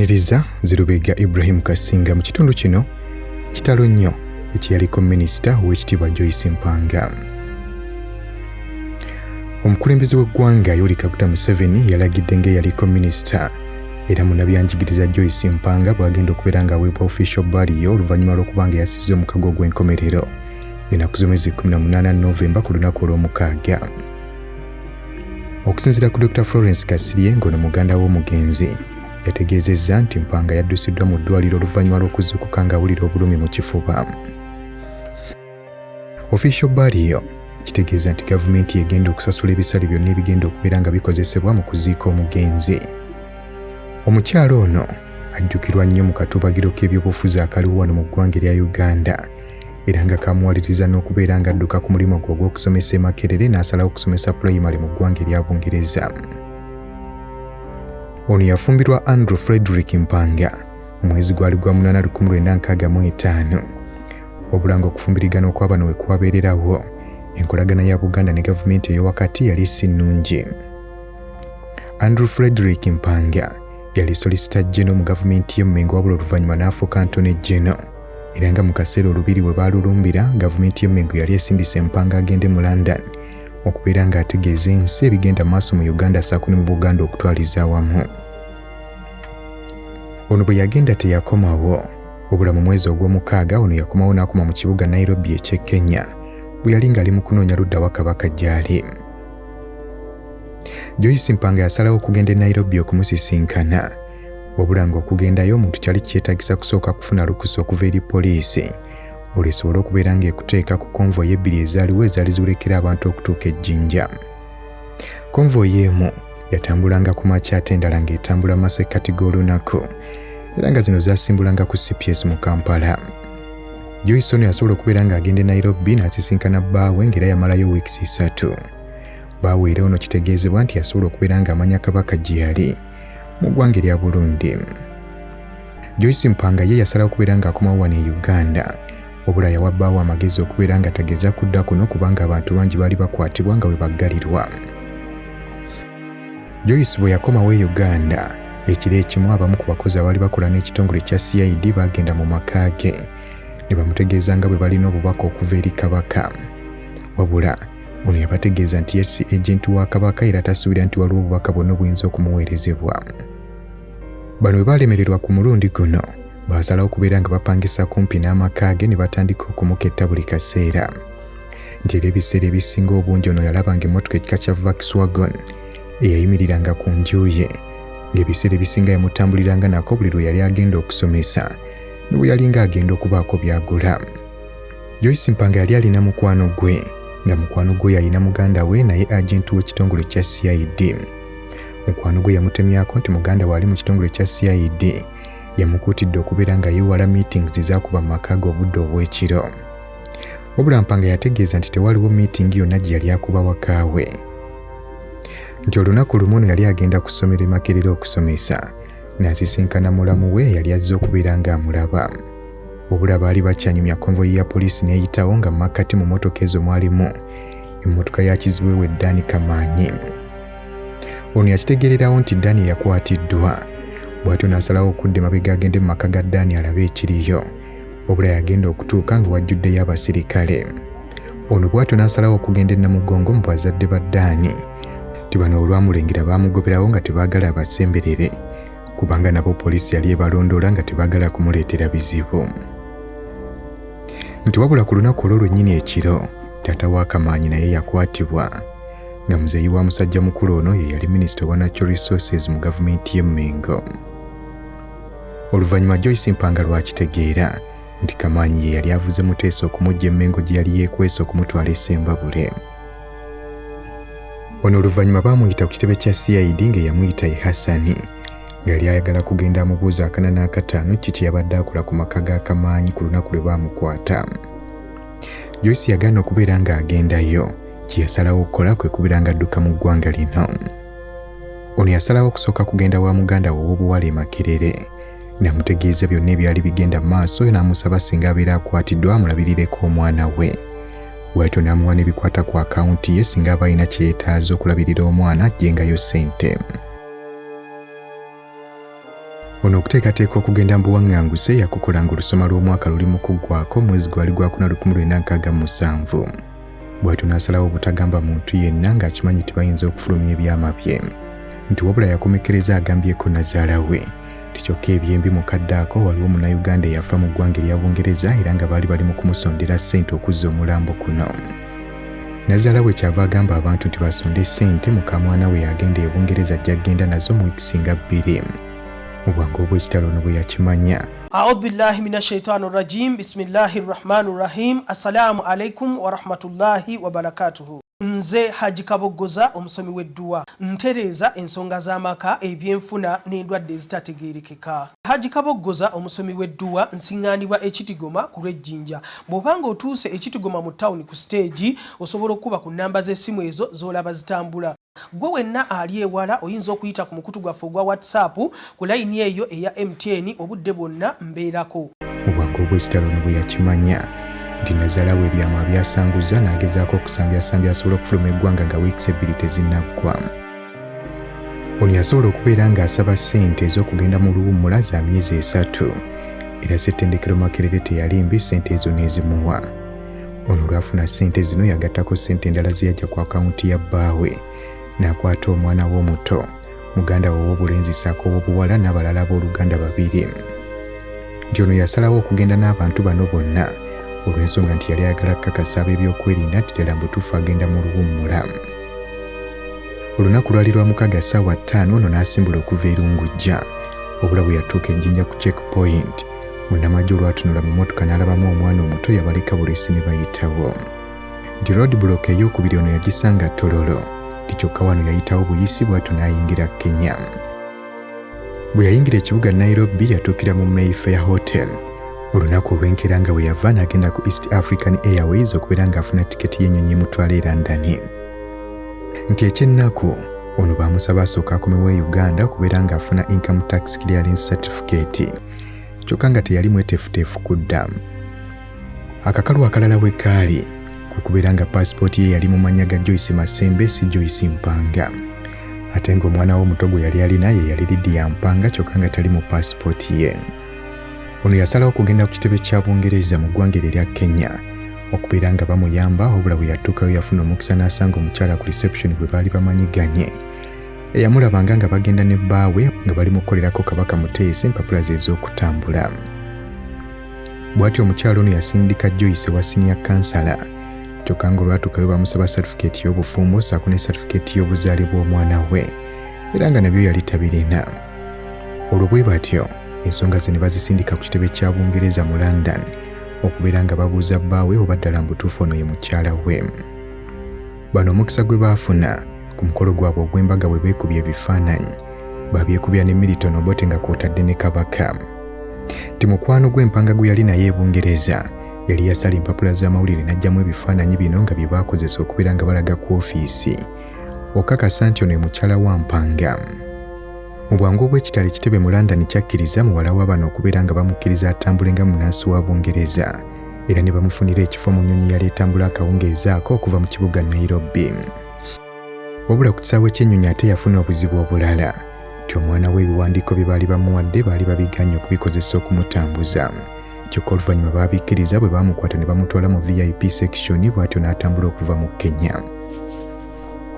Ayaniriza Zirubega Ibrahim Kasinga mu kitundu kino Kitalo nnyo ekiyaliko minisita ow'ekitiibwa Joyce Mpanga. Omukulembeze w'eggwanga Yoweri Kaguta Museveni yalagidde ng'eyaliko minisita era munnabyanjigiriza Joyce Mpanga bw'agenda okubeera ng'aweebwa official burial oluvannyuma lw'okubanga yasizze omukago gw'enkomerero ennaku z'omwezi 18 Novemba ku lunaku olw'omukaaga. Okusinziira ku Dr. Florence Kasirye ng'ono muganda w'omugenzi yategeezezza nti Mpanga yaddusiddwa mu ddwaliro oluvannyuma lw'okuzuukuka ng'awulira obulumi mu kifuba. Official burial kitegeeza nti gavumenti egenda okusasula ebisale byonna ebigenda okubeera nga bikozesebwa mu kuziika omugenzi. Omukyalo ono ajjukirwa nnyo mu katubagiro k'ebyobufuzi akaliwo wano mu ggwanga erya Uganda era nga kamuwaliriza n'okubeera nga adduka ku mulimu gwe ogw'okusomesa e Makerere n'asalawo okusomesa primary mu ggwanga erya Bungereza. Ono yafumbirwa Andrew Frederick Mpanga omwezi gwali gwa 8 1965 wabula ng'okufumbirigana okw'abano we kwabeererawo enkolagana ya Buganda ne gavumenti ey'owakati yali si nnungi. Andrew Frederick Mpanga yali Solicitor General mu gavumenti y'e Mmengo wabula oluvannyuma n'afuuka Attorney General era nga mu kaseera olubiri we baalulumbira gavumenti y'e Mmengo yali esindise Mpanga agende mu London okubeera ng'ategeeza ensi ebigenda maaso mu Uganda ssaako ne mu Buganda okutwaliza awamu. Ono bwe yagenda teyakomawo wabula mu mwezi ogw'omukaaga ono yakomawo n'akoma mu kibuga Nairobi eky'e Kenya bwe yali ng'ali mu kunoonya ludda wa Kabaka gy'ali. Joyce Mpanga yasalawo okugenda e Nairobi okumusisinkana wabula ng'okugendayo omuntu kyali kyetagisa kusooka kufuna lukusa okuva eri poliisi olwesobole okubeera ng'ekuteeka ku konvoyi ebbiri ezaaliwo ezaali ziwulekera abantu okutuuka e Jinja. Konvoyi emu yatambulanga ku makya ate endala ng'etambula mu masekkati g'olunaku era nga zino zaasimbulanga ku CPS mu Kampala. Joyce ono yasobola okubeera ng'agenda e Nairobi n'asisinkana bbaawe ng'era yamalayo weeks 3. Bbaawe era ono kitegeezebwa nti yasobola okubeera ng'amanya Kabaka gye yali mu ggwanga erya Burundi. Joyce Mpanga ye yasalawo okubeera ng'akomawo wano e Uganda wabula yawa bbaawe amagezi okubeera nga tageeza kudda kuno kubanga abantu bangi baali bakwatibwa nga we baggalirwa. Joyce bwe yakomawo e Uganda ekiro ekimu abamu ku bakozi abaali bakola n'ekitongole kya CID bagenda mu maka ge ne bamutegeeza nga bwe balina obubaka okuva eri Kabaka wabula ono yabategeeza nti ye si agenti wa Kabaka era tasuubira nti waliwo obubaka bwonna obuyinza okumuweerezebwa. Bano bwe baalemererwa ku mulundi guno baasalawo okubeera nga bapangisa kumpi n'amaka ge ne batandika okumuketta buli kaseera nti era ebiseera ebisinga obungi ono yalabanga emmotoka ekika kya Volkswagen eyayimiriranga ku nju ye ng'ebiseera ebisinga yamutambuliranga nako buli lwe yali agenda okusomesa ne bwe yali ng'agenda okubaako by'agula. Joyce Mpanga yali alina mukwano gwe nga mukwano gwe yalina muganda we naye agenti w'ekitongole kya CID. Mukwano gwe yamutemyako nti muganda we ali mu kitongole kya CID yamukuutidde okubeera nga yeewala meetings zaakuba mu maka ge obudde obw'ekiro. Wabula Mpanga yategeeza nti tewaliwo meeting yonna gye yali akuba wakaawe nti olunaku lumu ono yali agenda ku ssomero e Makerere okusomesa n'asisinkana mulamu we yali azze okubeera ng'amulaba wabula baali bakyanyumya konvoyi ya poliisi n'eyitawo nga makkati mu mmotoka ezo mwalimu emmotoka ya kizibu we Dani Kamaanyi. Ono yakitegeererawo nti Dani yakwatiddwa bw'atyo n'asalawo okudda emabega agende mu maka ga Dani alabe ekiriyo wabula yagenda okutuuka nga wajjuddeyo abasirikale. Ono bw'atyo n'asalawo okugenda e Namugongo mu bazadde ba Dani nti bano olwamulengera baamugoberawo nga tebaagala abasemberere kubanga nabo poliisi yali ebalondoola nga tebaagala kumuleetera bizibu. Nti wabula ku lunaku olwo lwennyini ekiro taata wa Kamaanyi naye yakwatibwa nga muzeeyi wa musajja mukulu ono ye yali minisita wa Natural Resources mu gavumenti y'e Mmengo. Oluvannyuma Joyce Mpanga lwakitegeera nti Kamaanyi ye yali avuze Muteesa okumujja e Mmengo gye yali yeekwese okumutwala e Ssembabule. Ono oluvannyuma baamuyita ku kitebe kya CID ng'eyamuyita ye Hassani ng'ali ayagala kugenda amubuuza 45 kiki yabadde akola ku maka ga Kamaanyi ku lunaku lwe baamukwata. Joyce yagaana okubeera ng'agendayo kye yasalawo okukola kwe kubeera ng'adduka mu ggwanga lino. Ono yasalawo okusooka kugenda wa muganda we ow'obuwala e Makerere n'amutegeeza byonna ebyali bigenda mu maaso n'amusaba singa abeera akwatiddwa amulabirireko omwana we. Bw'atyo n'amuwa n'ebikwata ku akawunti ye singa aba alina kye yeetaaza okulabirira omwana ajjengayo ssente. Ono okuteekateeka okugenda mu buwaŋŋanguse yakukolanga olusoma lw'omwaka luli mu kuggwaako mwezi gwali gwa 1967. Bw'atyo n'asalawo obutagamba muntu yenna ng'akimanyi nti bayinza okufulumya ebyama bye. Nti wabula yakomekereza agambyeko nazaala we. Tikyokka ebyembi mukadde ako waliwo Munnayuganda eyafa mu ggwanga erya Bungereza era nga bali mu kumusondera ssente okuzza omulambo kuno. Nazaala we kyava agamba abantu nti basonde ssente muka mwana we yagenda e Bungereza ajja kgenda nazo mu wiiki nga 2. Mu bwangu obw'ekitalo ono bwe yakimanya. A'udhu billahi minash shaitani rajim. Bismillahir rahmanir rahim. Assalamu alaikum wa rahmatullahi wa barakatuhu. Nze Haji Kaboggoza omusomi w'edduwa ntereeza ensonga z'amaka ebyenfuna n'endwadde ezitategeerekeka. Haji Kaboggoza omusomi w'edduwa nsiŋŋaanibwa Ekitigoma ku lw'Ejjinja. Bw'obanga otuuse Ekitigoma mu ttawuni ku siteegi osobola okuba ku nnamba z'essimu ezo z'olaba zitambula. Gwe wenna ali ewala oyinza okuyita ku mukutu gwaffe ogwa WhatsApp ku layini eyo eya MTN obudde bwonna mbeerako. Mu bwangu obw'ekitalo ono bwe yakimanya nti nazaala we ebyama byasanguza n'agezaako okusambyaasambya asobola okufuluma eggwanga nga wiiki 2 tezinnaggwa. Ono yasobola okubeera ng'asaba ssente ez'okugenda mu luwummula za myezi 3 era ssettendekero Makerere teyali mbi, ssente ezo n'ezimuwa. Ono lwafuna ssente zino yagattako ssente endala ze yajja ku akawunti ya bbaawe n'akwata omwana we omuto, muganda we ow'obulenzi ssaako ow'obuwala n'abalala abooluganda 2. Nti ono yasalawo okugenda n'abantu bano bonna olw'ensonga nti yali ayagala kukakasa ab'ebyokwerinda nti ddala mbutuufu agenda mu luwummula. Olunaku lwali lwa Mukaaga ssaawa 5 ono n'asimbula okuva e Lungujja, wabula bwe yatuuka e Jinja ku checkpoint munnamagye olwatunula mu mmotoka n'alabamu omwana omuto yabaleka bulesi ne bayitawo. Nti roadblock ey'okubiri ono yagisanga Tololo, nti kyokka wano yayitawo buyisi bw'atyo n'ayingira Kenya. Bwe yayingira ekibuga Nairobi yatuukira mu Mayfair Hotel. Olunaku olw'enkeera nga bwe yava n'agenda ku East African Airways okubeera ng'afuna tiketi y'ennyonyi emutwala e London. Nti ekyennaku ono baamusaba asooka akomewo e Uganda okubeera ng'afuna income tax clearance certificate, kyokka nga teyali mweteefuteefu kudda. Akakalu akalala bwe kaali kwe kubeera nga paasipooti ye yali mu mannya ga Joyce Masembe si Joyce Mpanga, ate ng'omwana we omuto gwe yali alina ye yali Lydia Mpanga kyokka nga tali mu paasipooti ye. Ono yasalawo okugenda ku kitebe kya Bungereza mu ggwanga erya Kenya okubeera nga bamuyamba, wabula bwe yatuukayo yafuna omukisa n'asanga omukyala ku reception bwe baali bamanyiganye eyamulabanga nga bagenda ne bbaawe nga bali mu kukolerako Kabaka Muteesa empapula ze ez'okutambula. Bw'atyo omukyala ono yasindika Joyce wa senior kansala, kyokka ng'olwatuukayo bamusaba certificate y'obufumbo ssaako ne certificate y'obuzaale bw'omwana we era nga nabyo yali tabirina. Olwo bwe batyo ensonga ze ne bazisindika ku kitebe kya Bungereza mu London okubeera nga babuuza bbaawe oba ddala mbutuufu ono ye mukyala we. Bano omukisa gwe baafuna ku mukolo gwabwe ogw'embaga bwe beekubye ebifaananyi babyekubya ne Milton Obote nga kw'otadde ne Kabaka. Nti mukwano gw'Empanga gwe yali naye e Bungereza yali yasala empapula z'amawulire n'aggyamu ebifaananyi bino nga bye baakozesa okubeera nga balaga ku ofiisi okakasa nti ono ye mukyala wa Mpanga. Mu bwangu obw'ekitalo ekitebe mu London kyakkiriza muwala wa bano okubeera nga bamukkiriza atambule nga munnansi wa Bungereza era ne bamufunira ekifo mu nnyonyi yali etambula akawungeezi ako okuva mu kibuga Nairobi. Wabula ku kisaawe ky'ennyonyi ate yafuna obuzibu obulala nti omwana we ebiwandiiko bye baali bamuwadde baali babiganye okubikozesa okumutambuza, kyokka oluvannyuma baabikkiriza bwe baamukwata ne bamutwala mu VIP section bw'atyo n'atambula okuva mu Kenya.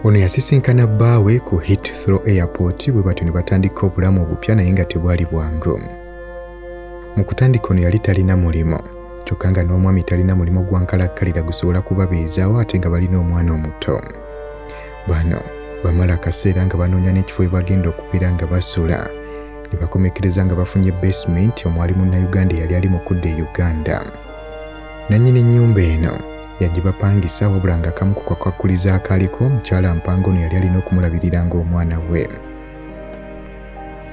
Ono yasisinkana bbaawe ku Heathrow Airport bwe batyo ne batandika obulamu obupya naye nga tebwali bwangu. Mu kutandika ono yali talina mulimo, kyokka nga n'omwami talina mulimo gwankalakkalira gusobola kubabeezaawo ate nga balina omwana omuto. Bano bamala akaseera nga banoonya n'ekifo we bagenda okubeera nga basula ne bakomekereza nga bafunye basement omwali Munnayuganda eyali ali mu kudda e Uganda. Nannyini ennyumba eno yagibapangisa wabula nga kamu ku kakwakuliza akaaliko mukyala Mpanga ono yali alina okumulabirira ng'omwana we.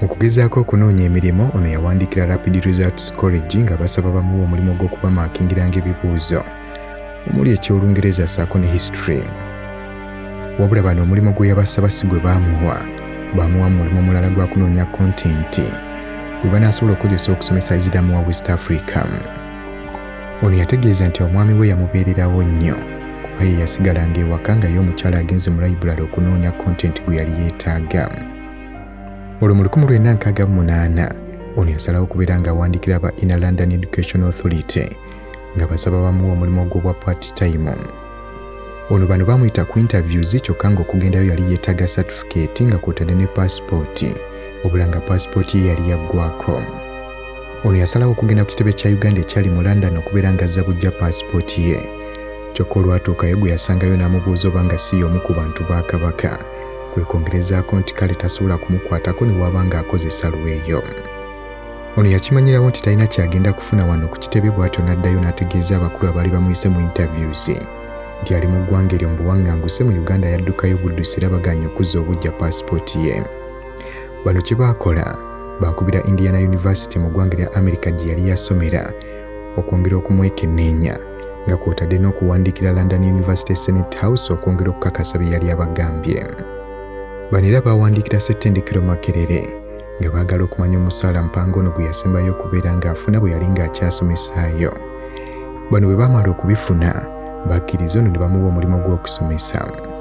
Mu kugezaako okunoonya emirimu ono yawandiikira Rapid Results College nga basaba bamuwa omulimu gw'okubamaakingiranga ebibuuzo omuli eky'Olungereza ssaako ne history. Wabula bano omulimu gwe yabasaba si gwe baamuwa mu mulimu mulala gwa kunoonya kontenti gwe banaasobola okukozesa okusomesa eziramu wa West Africa. Ono yategeeza nti omwami we yamubeererawo nnyo kuba ye yasigalanga ewaka nga ye omukyala agenze mu library okunoonya kontenti gwe yali yeetaaga. Olwo mu 1968 ono yasalawo okubeera ng'awandiikira aba Inner London Education Authority nga basaba bamuwa omulimu ogw'obwa part-time. Ono bano bamuyita ku interviews kyokka ng'okugendayo yali yeetaaga certificate nga kw'otadde ne passport, obula nga passport ye yali yaggwako. Ono yasalawo okugenda ku kitebe kya Uganda ekyali mu London okubeera ng'azza bujja passport ye, kyokka olwatuukayo gwe yasangayo n'amubuuza oba nga si y'omu ku bantu ba Kabaka, kwe kwongerezaako nti kale tasobola kumukwatako ne waba ng'akozesa lweyo. Ono yakimanyirawo nti talina kyagenda kufuna wano ku kitebe, bw'atyo n'addayo n'ategeeza abakulu abaali bamuyise mu interviews nti ali mu ggwanga eryo mu buwaŋŋanguse mu Uganda yaddukayo buddusi era baganye okuzza obujja passport ye. Bano kye baakola baakubira Indiana University mu ggwanga lya America gye yali yasomera okwongera okumwekenneenya nga kw'otadde n'okuwandiikira London University Senate House okwongera okukakasa bye yali abagambye. Bano era baawandiikira Ssettendekero Makerere nga baagala okumanya omusaala Mpanga ono gwe yasembayo okubeera ng'afuna bwe yali ng'akyasomesaayo. Bano bwe baamala okubifuna bakkiriza ono ne bamuwa omulimu gw'okusomesa.